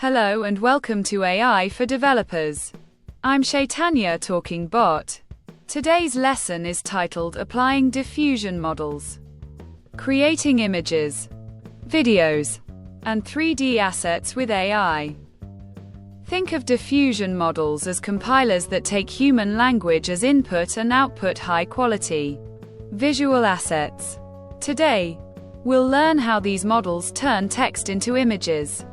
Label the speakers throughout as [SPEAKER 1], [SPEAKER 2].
[SPEAKER 1] Hello and welcome to AI for Developers. I'm Chaitanya talking bot. Today's lesson is titled Applying Diffusion Models. Creating images, videos, and 3D assets with AI. Think of diffusion models as compilers that take human language as input and output high-quality visual assets. Today, we'll learn how these models turn text into images,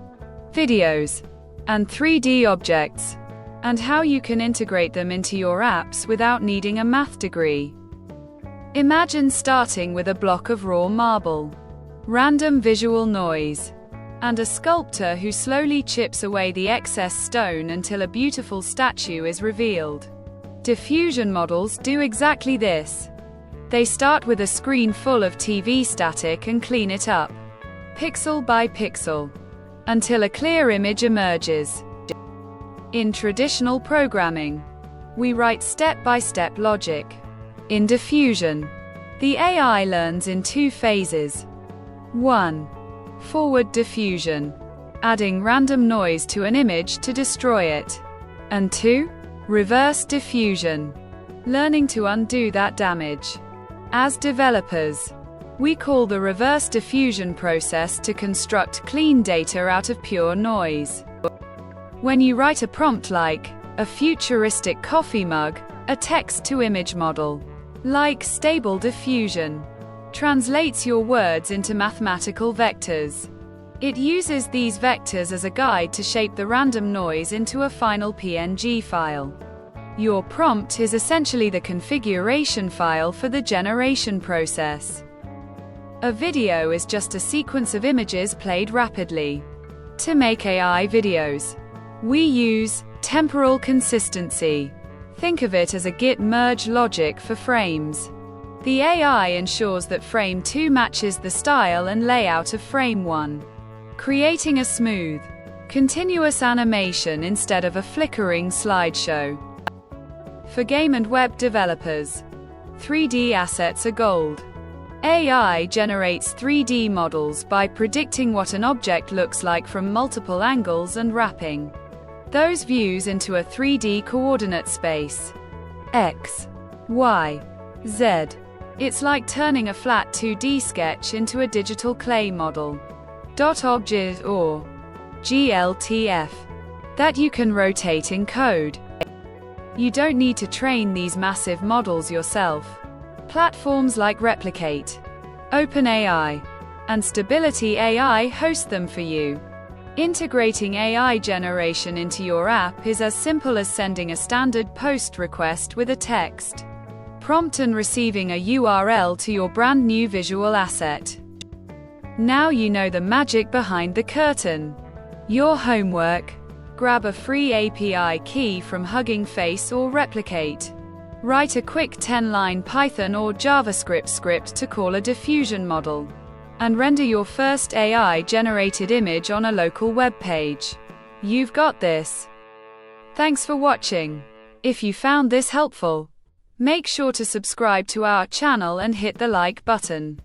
[SPEAKER 1] videos, and 3D objects, and how you can integrate them into your apps without needing a math degree. Imagine starting with a block of raw marble, random visual noise, and a sculptor who slowly chips away the excess stone until a beautiful statue is revealed. Diffusion models do exactly this. They start with a screen full of TV static and clean it up, pixel by pixel, until a clear image emerges. In traditional programming, we write step-by-step logic. In diffusion, the AI learns in two phases. 1. Forward diffusion, adding random noise to an image to destroy it. And 2. Reverse diffusion, learning to undo that damage. As developers, we call the reverse diffusion process to construct clean data out of pure noise. When you write a prompt like, a futuristic coffee mug, a text-to-image model, like Stable Diffusion, translates your words into mathematical vectors. It uses these vectors as a guide to shape the random noise into a final PNG file. Your prompt is essentially the configuration file for the generation process. A video is just a sequence of images played rapidly. To make AI videos, we use temporal consistency. Think of it as a git merge logic for frames. The AI ensures that frame 2 matches the style and layout of frame 1, creating a smooth, continuous animation instead of a flickering slideshow. For game and web developers, 3D assets are gold. AI generates 3D models by predicting what an object looks like from multiple angles and wrapping those views into a 3D coordinate space. X, Y, Z. It's like turning a flat 2D sketch into a digital clay model. .object or GLTF that you can rotate in code. You don't need to train these massive models yourself. Platforms like Replicate, OpenAI, and Stability AI host them for you. Integrating AI generation into your app is as simple as sending a standard post request with a text prompt and receiving a URL to your brand new visual asset. Now you know the magic behind the curtain. Your homework: grab a free API key from Hugging Face or Replicate. Write a quick 10-line Python or JavaScript script to call a diffusion model, and render your first AI-generated image on a local web page. You've got this. Thanks for watching. If you found this helpful, make sure to subscribe to our channel and hit the like button.